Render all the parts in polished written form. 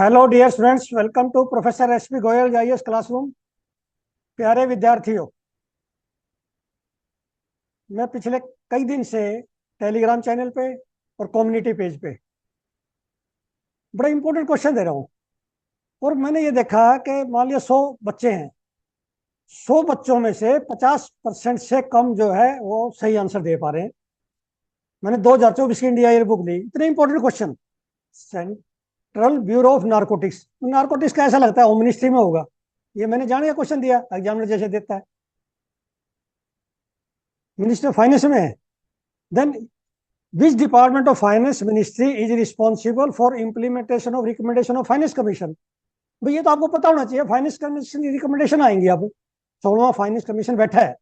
Hello dear students, welcome to professor S P Goyal IAS classroom. प्यारे विद्यार्थियों, मैं पिछले कई दिन से टेलीग्राम चैनल पे और कम्युनिटी पेज पे बड़ा इंपॉर्टेंट क्वेश्चन दे रहा हूँ। और मैंने ये देखा कि मान लिया 100 बच्चे हैं, 100 बच्चों में से 50% से कम जो है वो सही आंसर दे पा रहे हैं। मैंने 2024 की इंडिया ईयर बुक ली। इतने important question, central bureau of narcotics, narcotics का ऐसा लगता है होम मिनिस्ट्री में होगा। ये मैंने जाने का क्वेश्चन दिया, एग्जामिनर जैसे देता है, मिनिस्टर ऑफ फाइनेंस में है। Then which department of finance ministry is responsible for implementation of recommendation of finance commission. भाई ये तो आपको पता होना चाहिए, फाइनेंस कमीशन की रिकमेंडेशन आएंगी। अब 16वां फाइनेंस कमीशन बैठा है,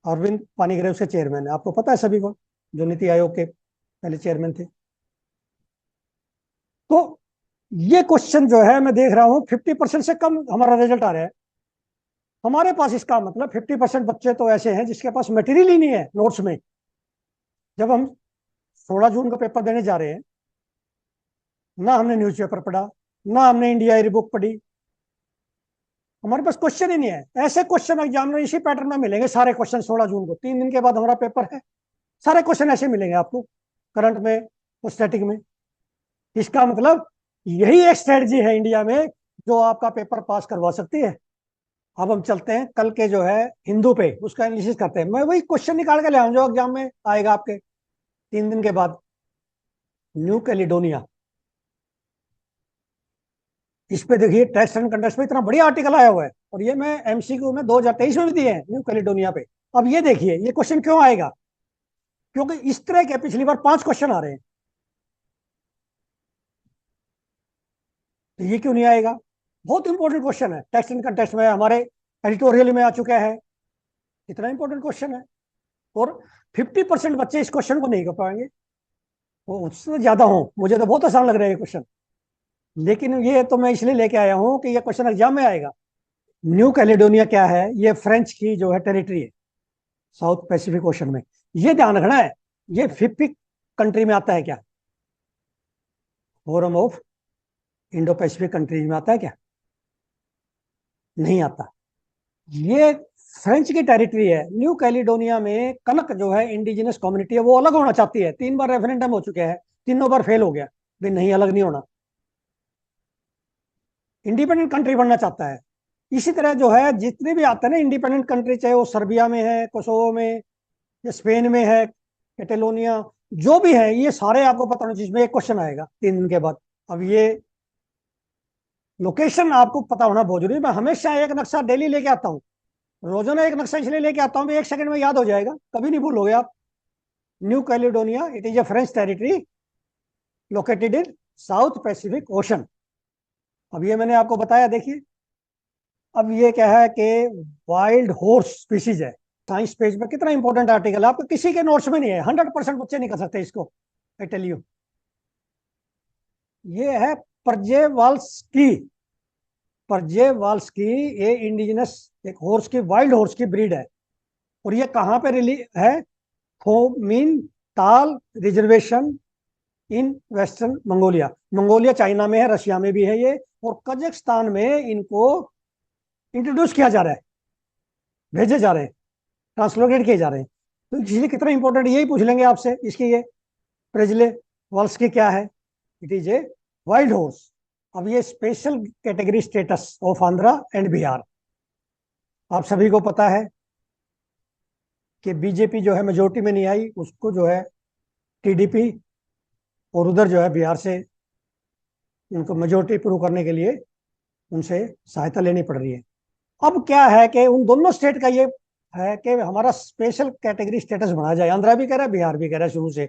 अरविंद पानीग्राही उसके चेयरमैन है, आपको पता है सभी को, जो नीति आयोग के पहले चेयरमैन थे। तो ये क्वेश्चन जो है मैं देख रहा हूँ 50% से कम हमारा रिजल्ट आ रहा है हमारे पास। इसका मतलब 50% बच्चे तो ऐसे हैं जिसके पास मटेरियल ही नहीं है नोट्स में। जब हम 16 जून का पेपर देने जा रहे हैं, ना हमने न्यूज़पेपर पढ़ा, ना हमने इंडिया ईयर बुक पढ़ी, हमारे पास क्वेश्चन ही नहीं है। ऐसे क्वेश्चन एग्जामिनर इसी पैटर्न में मिलेंगे, सारे क्वेश्चन 16 जून को, 3 दिन के बाद हमारा पेपर है, सारे क्वेश्चन ऐसे मिलेंगे आपको, करंट में और स्टैटिक में। इसका मतलब यही एक स्ट्रेटजी है इंडिया में जो आपका पेपर पास करवा सकती है। अब हम चलते हैं कल के जो है हिंदू पे, उसका एनालिसिस करते हैं। मैं वही क्वेश्चन निकाल के ले आऊँ जो एग्जाम में आएगा आपके 3 दिन के बाद। न्यू कैलिडोनिया, इस पे देखिए टेस्ट एंड कंटेस्ट पे इतना बढ़िया आर्टिकल आया हुआ है, और ये मैं एमसीक्यू में 2023 में भी दिए हैं न्यू कैलिडोनिया पे। अब ये देखिए ये क्वेश्चन क्यों आएगा, क्योंकि इस तरह के पिछली बार 5 क्वेश्चन आ रहे हैं, तो ये क्यों नहीं आएगा। बहुत इंपॉर्टेंट क्वेश्चन है, टेस्ट एंड कंटेस्ट में, हमारे एडिटोरियल में आ चुका है, इतना इंपॉर्टेंट क्वेश्चन है। और 50% बच्चे इस क्वेश्चन को नहीं कर पाएंगे, वो उससे ज्यादा हो। मुझे तो बहुत आसान लग रहा है ये क्वेश्चन, लेकिन ये तो मैं इसलिए लेके आया हूँ कि ये क्वेश्चन एग्जाम में आएगा। न्यू कैलेडोनिया क्या है, ये फ्रेंच की जो है टेरिटरी है साउथ पैसिफिक ओशन में। ये ध्यान रखना है, ये 50 कंट्री में आता है क्या, forum of Indo Pacific countries में आता है क्या, नहीं आता। ये फ्रेंच की टेरिटरी है। न्यू कैलिडोनिया में कनक जो है इंडिजिनस कम्युनिटी है, वो अलग होना चाहती है। 3 बार रेफरेंडम हो चुके हैं, तीनों बार फेल हो गया, भी नहीं अलग नहीं होना, इंडिपेंडेंट कंट्री बनना चाहता है। इसी तरह जो है जितने भी आते हैं ना इंडिपेंडेंट कंट्री, चाहे वो सर्बिया में है, कोसोवो में, या स्पेन में है, कैटेलोनिया, जो भी है, ये सारे आपको पता होना चाहिए। जिसमें एक क्वेश्चन आएगा 3 दिन के बाद। अब ये लोकेशन आपको पता होना बहुत जरूरी है। मैं हमेशा एक नक्शा डेली लेके आता हूँ, रोजाना एक नक्शा इसलिए लेके आता हूँ, 1 सेकंड में याद हो जाएगा, कभी नहीं भूलोगे आप। New Caledonia, it is A French territory located in south Pacific ocean. अब ये मैंने आपको बताया, देखिए। अब ये क्या है कि वाइल्ड हॉर्स स्पीसीज है। साइंस पेज पर कितना इंपॉर्टेंट आर्टिकल है, आपको किसी के नोट्स में नहीं है, 100% बच्चे नहीं कर सकते इसको, आई टेल यू। ये है पर्जेवाल्स्की। पर्जेवाल्स्की, ये इंडिजिनस एक हॉर्स की, वाइल्ड हॉर्स की ब्रीड है। और ये कहाँ पे रिली है, फोमिन ताल reservation in western Mongolia. Mongolia China में है, रशिया में भी है ये, और कजाकिस्तान में इनको इंट्रोड्यूस किया जा रहा है, भेजे जा रहे हैं, ट्रांसलोकेट किए जा रहे हैं। तो इसलिए कितना इंपॉर्टेंट, यही पूछ लेंगे आपसे इसकी। ये प्रेजले वॉल्स की क्या है, it is a wild horse. अब ये special category status of Andhra and Bihar. आप सभी को पता है कि बीजेपी जो है मेजोरिटी में नहीं आई, उसको जो है टीडीपी और उधर जो है बिहार से उनको मेजोरिटी प्रूव करने के लिए उनसे सहायता लेनी पड़ रही है। अब क्या है कि उन दोनों स्टेट का ये है कि हमारा स्पेशल कैटेगरी स्टेटस बनाया जाए। आंध्रा भी कह रहा है, बिहार भी कह रहा है शुरू से,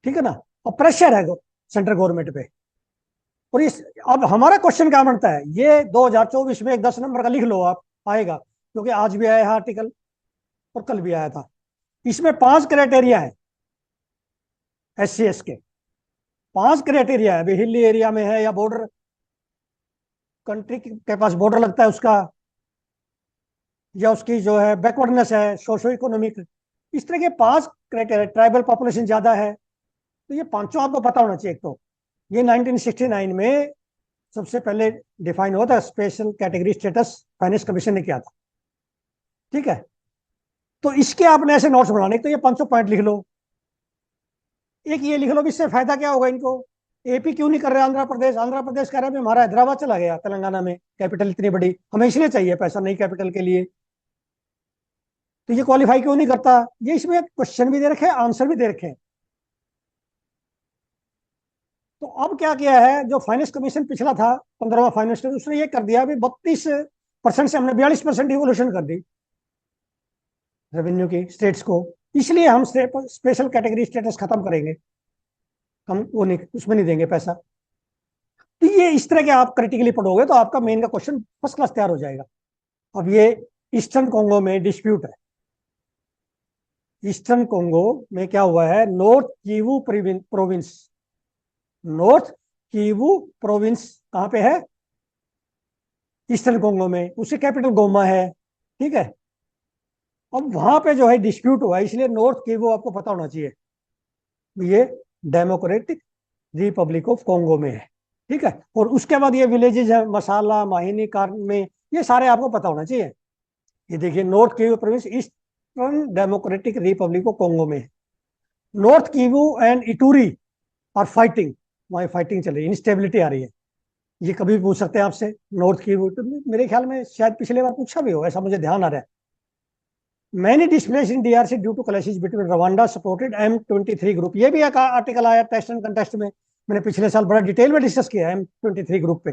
ठीक है ना। और प्रेशर है सेंट्रल गवर्नमेंट पे। और इस, अब हमारा क्वेश्चन क्या बनता है, ये 2024 में एक 10 नंबर का लिख लो आप, आएगा, क्योंकि आज भी आया है आर्टिकल और कल भी आया था। इसमें 5 क्राइटेरिया है SC/S के, 5 क्राइटेरिया है। हिली एरिया में है, या बॉर्डर कंट्री के पास बॉर्डर लगता है उसका, या उसकी जो है बैकवर्डनेस है, सोशो इकोनॉमिक, इस तरह के 5 क्राइटेरिया। ट्राइबल पॉपुलेशन ज्यादा है, तो ये पांचों आपको पता होना चाहिए। एक तो ये 1969 में सबसे पहले डिफाइन हुआ था, special category status finance commission ने किया था। ठीक है, तो इसके आपने ऐसे नोट्स बनाने, तो ये 500 पॉइंट लिख लो, एक ये लिख लो भी इससे फायदा क्या होगा इनको। एपी क्यों नहीं कर रहे, आंध्र प्रदेश, आंध्र प्रदेश कह रहा है हमारा हैदराबाद चला गया तेलंगाना में, कैपिटल इतनी बड़ी, हमें इसलिए चाहिए पैसा नई कैपिटल के लिए, तो ये क्वालिफाई क्यों नहीं करता। ये इसमें क्वेश्चन भी दे रखे हैं, आंसर भी दे रखे हैं। तो अब क्या किया है, जो फाइनेंस कमीशन पिछला था 15वां फाइनेंस कमीशन, उसने ये कर दिया अभी 32% से हमने 42% इवोल्यूशन कर दी रेवेन्यू की स्टेट्स को, इसलिए हम स्पेशल कैटेगरी स्टेटस खत्म करेंगे, हम वो नहीं, उसमें नहीं देंगे पैसा। तो ये इस तरह के आप क्रिटिकली पढ़ोगे तो आपका मेन का क्वेश्चन फर्स्ट क्लास तैयार हो जाएगा। अब ये ईस्टर्न कोंगो में डिस्प्यूट है, ईस्टर्न कोंगो में क्या हुआ है, North Kivu province, north Kivu province कहां पे है, ईस्टर्न कोंगो में, उसकी कैपिटल गोमा है। ठीक है, अब वहां पे जो है डिस्प्यूट हुआ, इसलिए नॉर्थ कीवू आपको पता होना चाहिए, ये डेमोक्रेटिक रिपब्लिक ऑफ कोंगो में है। ठीक है, और उसके बाद ये विलेजेस है, मसाला, माहिनी, कार में, ये सारे आपको पता होना चाहिए। ये देखिए, North Kivu province eastern Democratic Republic of Congo में है। North Kivu and Ituri are fighting, वहां फाइटिंग चल रही है, इंस्टेबिलिटी आ रही है। ये कभी भी पूछ सकते हैं आपसे, नॉर्थ कीवू, तो मेरे ख्याल में शायद पिछले बार पूछा भी हो, ऐसा मुझे ध्यान आ रहा है। Many displaced in DRC due to clashes between Rwanda supported M23 group, ये भी एक आर्टिकल आया टेस्ट एंड कंटेस्ट में, मैंने पिछले साल बड़ा डिटेल में डिस्कस किया M23 ग्रुप पे।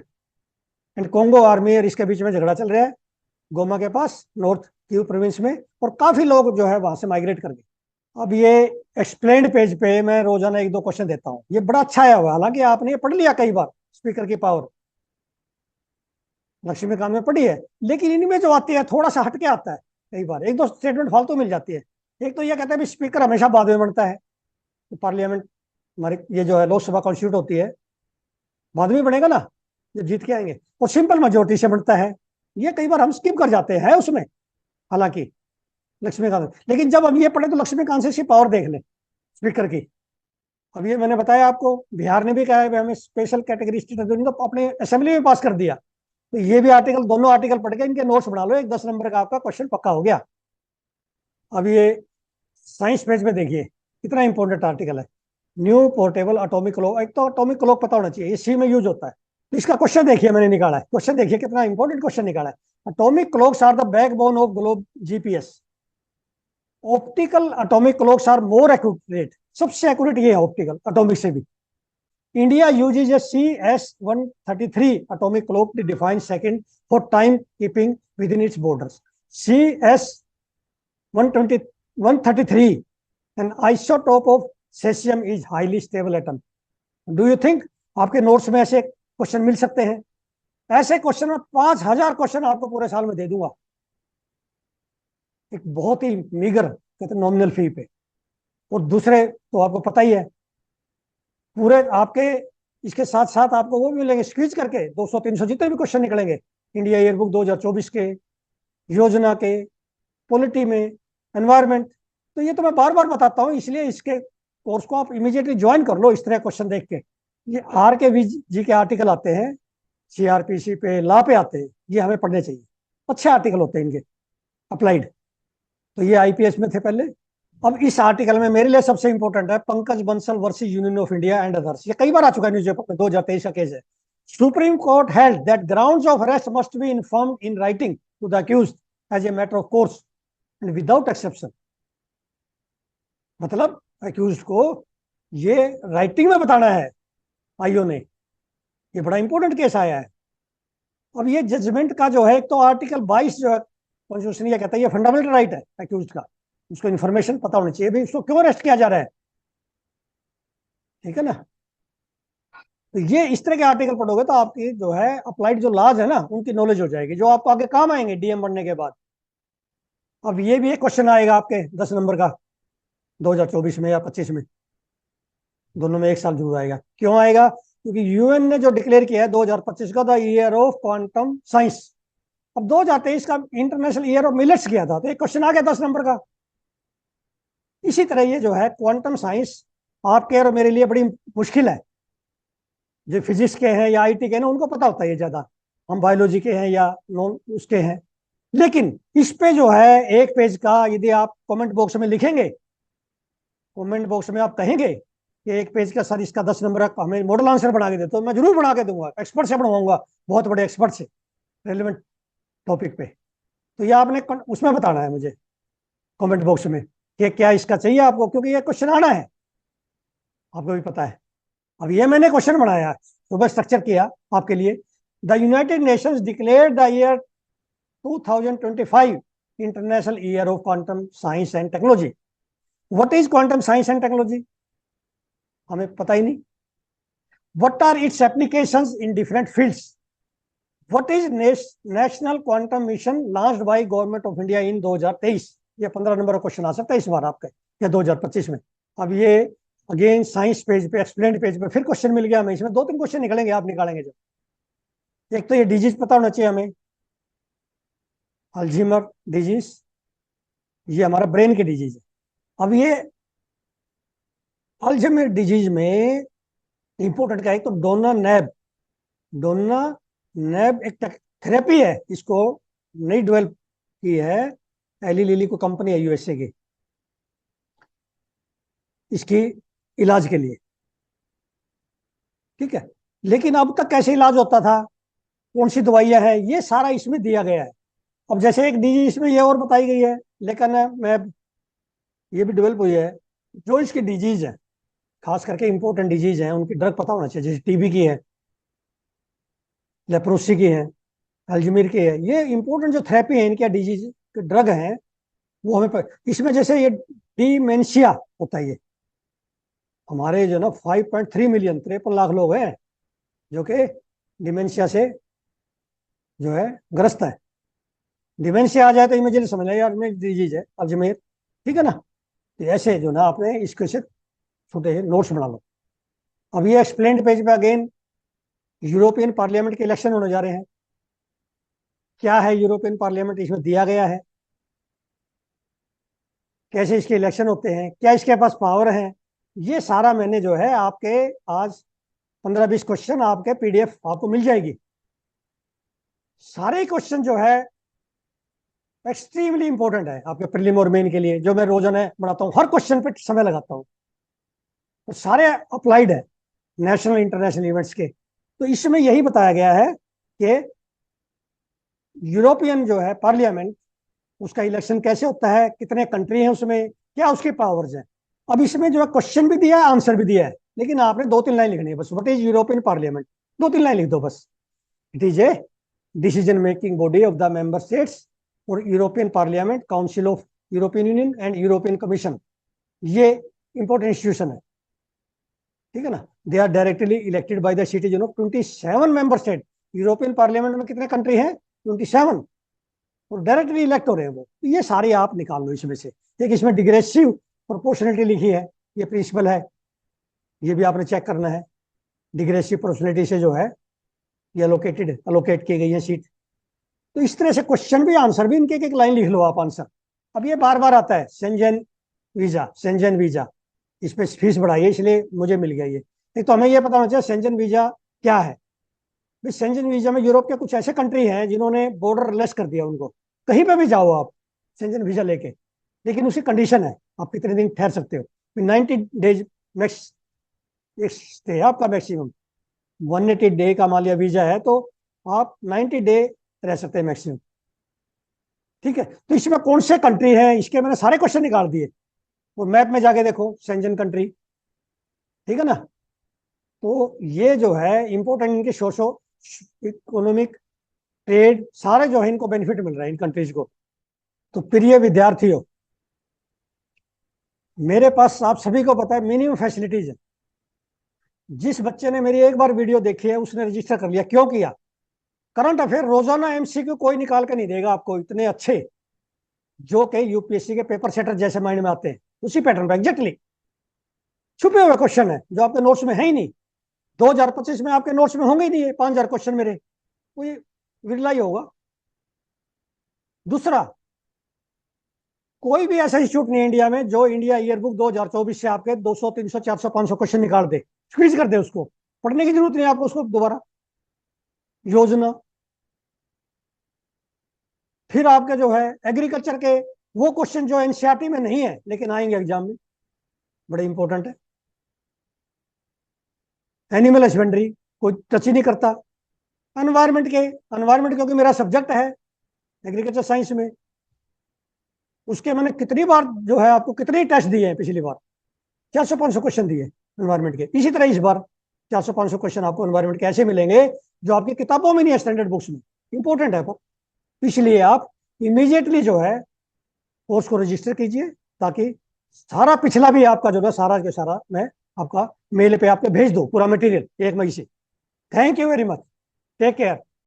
एंड कोंगो आर्मी और इसके बीच में झगड़ा चल रहा है गोमा के पास, नॉर्थ कीव प्रोविंस में, और काफी लोग जो है वहां से माइग्रेट कर गए। अब ये एक्सप्लेन्ड पेज पे मैं रोजाना एक दो क्वेश्चन देता हूँ, ये बड़ा अच्छा आया हुआ, हालांकि आपने ये पढ़ लिया कई बार, स्पीकर की पावर लक्ष्मीकांत में पढ़ी है, लेकिन इनमें जो आती है थोड़ा सा हटके आता है, कई बार एक दो स्टेटमेंट फालतू मिल जाती है। एक तो ये कहता है स्पीकर हमेशा बाद में बनता है, तो पार्लियामेंट हमारी ये जो है लोकसभा कॉन्स्टिट्यूट होती है, बाद में बनेगा ना जब जीत के आएंगे, और सिंपल मेजोरिटी से बनता है, ये कई बार हम स्किप कर जाते हैं उसमें, हालांकि लक्ष्मीकांत, लेकिन जब हम ये पढ़े तो लक्ष्मीकांत से इसकी पावर देख लें स्पीकर की। अब ये मैंने बताया आपको, बिहार ने भी कहा है हमें स्पेशल कैटेगरी स्टेटस, तो अपने असेंबली में पास कर दिया। तो ये भी आर्टिकल, दोनों आर्टिकल पढ़ के इनके नोट्स बना लो, एक 10 नंबर का आपका क्वेश्चन पक्का हो गया। अब ये साइंस पेज में देखिए कितना इंपॉर्टेंट आर्टिकल है, न्यू पोर्टेबल एटॉमिक क्लॉक। एक तो एटॉमिक क्लॉक पता होना चाहिए, इसी में यूज होता है। तो इसका क्वेश्चन देखिए, मैंने निकाला है, क्वेश्चन देखिए कितना इंपॉर्टेंट क्वेश्चन निकाला है। Atomic clocks are the backbone of globe GPS, optical atomic clocks are more accurate, सबसे एक्यूरेट ये है ऑप्टिकल एटॉमिक से भी। India uses a CS-133 atomic clock to define second for time keeping within its borders. CS-133 an isotope of cesium is highly stable atom. Do you think आपके notes में ऐसे question मिल सकते हैं? ऐसे question में 5000 question आपको पूरे साल में दे दूंगा, एक बहुत ही मीगर कहते नॉमिनल फी पे। और दूसरे तो आपको पता ही है, पूरे आपके इसके साथ साथ आपको वो भी मिलेंगे स्क्वीज करके 200-300 जितने भी क्वेश्चन निकलेंगे, इंडिया ईयरबुक 2024 के, योजना के, पॉलिटी में, एनवायरमेंट। तो ये तो मैं बार बार बताता हूँ, इसलिए इसके कोर्स को आप इमीडिएटली ज्वाइन कर लो। इस तरह क्वेश्चन देख के, ये RKV के आर्टिकल आते हैं, CRPC पे, लॉ पे आते हैं, ये हमें पढ़ने चाहिए, अच्छे आर्टिकल होते हैं इनके अप्लाइड। तो ये IPS में थे पहले। अब इस आर्टिकल में मेरे लिए सबसे इंपॉर्टेंट है Pankaj Bansal versus union of India and others, ये कई बार आ चुका है न्यूज़पेपर में, 2023 का केस है। Supreme Court held that grounds of arrest must be informed in writing to the accused as a matter of course and without exception. मतलब accused को ये राइटिंग में बताना है आईओ ने, ये बड़ा इंपॉर्टेंट केस आया है। अब ये जजमेंट का जो है, एक तो आर्टिकल 22 जो है कॉन्स्टिट्यूशन, ये कहता है ये फंडामेंटल राइट है अक्यूज्ड का, उसको इन्फॉर्मेशन पता होनी चाहिए, भाई उसको क्यों अरेस्ट किया जा रहा है, ठीक है ना। तो ये इस तरह के आर्टिकल पढ़ोगे तो आपकी जो है अप्लाइड जो लॉज है ना, उनकी नॉलेज हो जाएगी, जो आपको आगे काम आएंगे डीएम बनने के बाद। अब ये भी एक क्वेश्चन आएगा आपके 10 नंबर का 2024 में या 25 में, दोनों में एक साल जरूर आएगा। क्यों आएगा? क्योंकि यूएन ने जो डिक्लेयर किया है 2025 का the year of quantum science. अब 2023 का इंटरनेशनल ईयर ऑफ मिलेट्स किया था, तो एक क्वेश्चन आ गया 10 नंबर का। इसी तरह ये जो है क्वांटम साइंस आपके और मेरे लिए बड़ी मुश्किल है, जो फिजिक्स के हैं या आईटी के हैं ना, उनको पता होता है ये ज्यादा, हम बायोलॉजी के हैं या नॉन उसके हैं। लेकिन इस पे जो है एक पेज का, यदि आप कमेंट बॉक्स में लिखेंगे, कमेंट बॉक्स में आप कहेंगे कि एक पेज का सर इसका 10 नंबर का हमें मॉडल आंसर बना के दे, तो मैं जरूर बना के दूंगा, एक्सपर्ट से बनवाऊंगा, बहुत बड़े एक्सपर्ट से, रेलिवेंट टॉपिक पे। तो ये आपने उसमें बताना है मुझे, कमेंट बॉक्स में, कि क्या इसका चाहिए आपको, क्योंकि ये क्वेश्चन आना है, आपको भी पता है। अब ये मैंने क्वेश्चन बनाया, सुबह स्ट्रक्चर किया आपके लिए। The United Nations declare the year 2025 international year of quantum science and technology. What is quantum science and technology, हमें पता ही नहीं। What are its applications in different fields. What is national quantum mission launched by government of India in 2023। ये 15 number का question आ सकता है इस बार आपका, या 2025 में। अब ये अगेन साइंस पेज पे, एक्सप्लेन पेज पे फिर क्वेश्चन मिल गया हमें, इसमें 2-3 क्वेश्चन निकलेंगे, आप निकालेंगे जो। एक तो ये डिजीज पता होना चाहिए हमें, अल्जीमर डिजीज, ये हमारा ब्रेन की डिजीज है। अब ये अल्जीमर डिजीज में इंपॉर्टेंट क्या है, तो डोना नैब, डोना नैब एक थेरेपी है, इसको नई डेवलप की है, एली लिली को कंपनी है यूएसए की, इसकी इलाज के लिए, ठीक है। लेकिन अब तक कैसे इलाज होता था, कौन सी दवाइयां हैं, ये सारा इसमें दिया गया है। अब जैसे एक डिजीज इसमें ये और बताई गई है, लेकिन मैं ये भी डेवलप हुई है, जो इसकी डिजीज है, खास करके इंपॉर्टेंट डिजीज है, उनकी ड्रग पता होना चाहिए, जैसे टीबी की है, लेप्रोसी की है, अल्जीमिर की है, ये इंपॉर्टेंट जो थेरेपी है इनके डिजीज के ड्रग हैं, वो हमें इसमें जैसे ये डिमेंशिया होता है, ये हमारे जो ना 5.3 मिलियन 53 लाख लोग हैं जो कि डिमेंशिया से जो है ग्रस्त है। डिमेंशिया आ जाए तो इमीडिएटली समझ लें यार में डिजीज है अल्जीमिर, ठीक है ना। तो ऐसे जो ना आपने इसके से छोटे नोट्स बना लो। अब ये एक्सप्लेन्ड पेज पे अगेन यूरोपियन पार्लियामेंट के इलेक्शन होने जा रहे हैं। क्या है यूरोपियन पार्लियामेंट, इसमें दिया गया है, कैसे इसके इलेक्शन होते हैं, क्या इसके पास पावर है, ये सारा मैंने जो है आपके आज 15-20 क्वेश्चन आपके पीडीएफ आपको मिल जाएगी। सारे क्वेश्चन जो है एक्सट्रीमली इंपॉर्टेंट है आपके प्रीलिम और मेन के लिए, जो मैं रोजाना बनाता हूँ, हर क्वेश्चन पे समय लगाता हूँ, तो सारे अप्लाइड है नेशनल इंटरनेशनल इवेंट्स के। तो इसमें यही बताया गया है कि यूरोपियन जो है पार्लियामेंट, उसका इलेक्शन कैसे होता है, कितने कंट्री हैं उसमें, क्या उसकी पावर्स हैं। अब इसमें जो है क्वेश्चन भी दिया है, आंसर भी दिया है, लेकिन आपने 2-3 लाइन लिखनी है बस। What is European Parliament, 2-3 line लिख दो बस। It is a decision making body of the member states और European Parliament, Council of European Union and European Commission, ये इंपॉर्टेंट इंस्टीट्यूशन है, ठीक है ना। They are directly elected by the citizen of 27 member state. European Parliament में कितने country हैं, 27, और डायरेक्टली इलेक्ट हो रहे हैं वो। तो ये सारे आप निकाल लो इसमें से। एक इसमें डिग्रेसिव प्रोपोर्शनलिटी लिखी है, ये प्रिंसिपल है, ये भी आपने चेक करना है। डिग्रेसिव प्रोपोर्शनलिटी से जो है ये अलोकेट की गई है सीट। तो इस तरह से क्वेश्चन भी आंसर भी इनके एक लाइन लिख लो आप आंसर। अब ये बार बार आता है सेंजन वीजा, सेंजन वीजा, इस पे फीस बढ़ाई इसलिए मुझे मिल गया ये। एक तो हमें ये पता होना चाहिए सेंजन वीजा क्या है। भाई सेंजन वीजा में यूरोप के कुछ ऐसे कंट्री हैं जिन्होंने बॉर्डर लेस कर दिया उनको, कहीं पे भी जाओ आप सेंजन वीजा लेके, लेकिन उसकी कंडीशन है आप कितने दिन ठहर सकते हो। 90 डेज मैक्स स्टे है आपका मैक्सिमम। 180 डे का मान लिया वीजा है तो आप 90 डे रह सकते हैं मैक्सिमम, ठीक है। तो इसमें कौन से कंट्री है, इसके मैंने सारे क्वेश्चन निकाल दिए, वो मैप में जाके देखो सेंजन कंट्री, ठीक है ना। तो ये जो है इंपोर्टेंट, इनके सोशो इकोनॉमिक ट्रेड सारे जो है इनको बेनिफिट मिल रहा है इन कंट्रीज को। तो प्रिय विद्यार्थियों, मेरे पास आप सभी को पता है मिनिमम फैसिलिटीज है। जिस बच्चे ने मेरी एक बार वीडियो देखी है उसने रजिस्टर कर लिया। क्यों किया, करंट अफेयर रोजाना एमसीक्यू कोई निकाल के नहीं देगा आपको इतने अच्छे, जो कि यूपीएससी के पेपर सेटर जैसे माइंड में आते हैं, उसी पैटर्न पे एग्जैक्टली छुपे हुए क्वेश्चन है जो आपके नोट्स में है ही नहीं। 2025 में आपके नोट्स में होंगे ही नहीं है 5000 क्वेश्चन मेरे, कोई विरला ही होगा। दूसरा, कोई भी ऐसा इंस्टीट्यूट नहीं है इंडिया में जो इंडिया ईयरबुक 2024 से आपके 200 300 400 500 क्वेश्चन निकाल दे, स्क्वीज कर दे उसको। पढ़ने की जरूरत नहीं आपको उसको दोबारा। योजना, फिर आपके जो है एग्रीकल्चर के वो क्वेश्चन जो एनसीईआरटी में नहीं है लेकिन आएंगे एग्जाम में, बड़े इंपॉर्टेंट है। एनिमल हस्बेंड्री कोई टच ही नहीं करता। एनवायरमेंट क्योंकि मेरा सब्जेक्ट है एग्रीकल्चर साइंस में, उसके मैंने कितनी बार जो है आपको कितने टेस्ट दिए हैं पिछली बार, 400-500 क्वेश्चन दिए एनवायरमेंट के। इसी तरह इस बार 400-500 क्वेश्चन आपको एनवायरमेंट के ऐसे मिलेंगे जो आपकी किताबों में नहीं है, स्टैंडर्ड बुक्स में। इंपॉर्टेंट है वो, इसलिए आप इमीडिएटली जो है कोर्स को रजिस्टर कीजिए, ताकि सारा पिछला भी आपका जो है सारा के सारा मैं आपका मेल पे आपके भेज दूं, पूरा मटेरियल 1 मई से। Thank you very much, take care.